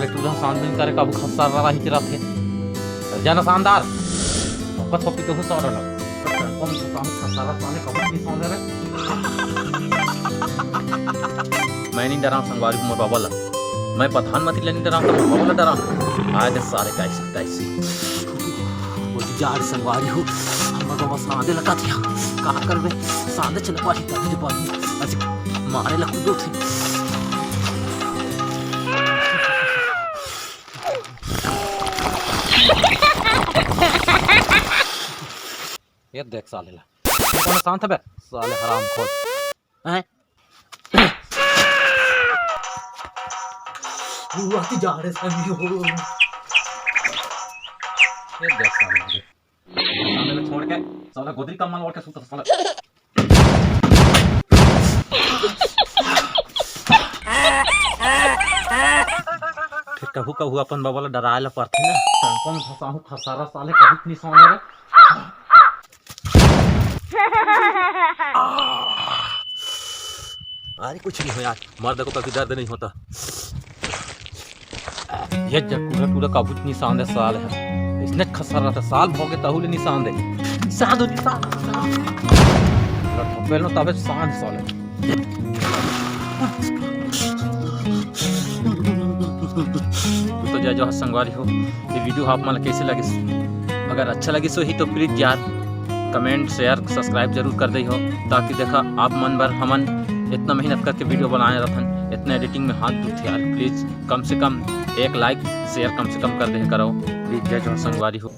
साले टूरा सांद करे कब खस्सा रहा ही रथे जाना शानदार पत पपी तो सौ रहा कौन काम खस्सा रहा साले कब नहीं सौंदे रे मैं नहीं डरा संगवारी को मोर बाबा ला मैं प्रधानमंत्री लेने डरा तो मोर बाबा डरा आए दे सारे कैसे वो जाड़ संगवारी हो हमर बाबा सांदे लगा दिया कहां करबे सांदे चल पाही तभी पाही आज मारे ला कूदो थे ये देख साले ला कौन शांत है साले हराम खोर हैं हुआ की जा रहे सभी हो ये देख साले में छोड़ के साला गोदरी का माल और के सुता साला कहू अपन बाबा ला डराए ला पड़थे ना कौन फसाहू खसारा साले कभी नहीं सोने रे अरे कुछ नहीं हो यार मर्द को कभी दर्द नहीं होता ये जब पूरा काबूत निशान है साल है इसने खसर रहा था साल भोगे तहुले निशान दे साधु निशान पहले तबे सांड साल है तो जय जो संगवारी हो ये वीडियो आप मन कैसे लगे अगर अच्छा लगे सो ही तो प्लीज यार कमेंट शेयर सब्सक्राइब जरूर कर दी हो ताकि देखा आप मन भर हमन इतना मेहनत करके वीडियो बनाए रहन इतना एडिटिंग में हाथ दूथ यार प्लीज कम से कम एक लाइक शेयर कम से कम कर दे करो प्लीज जय जो संगवारी हो।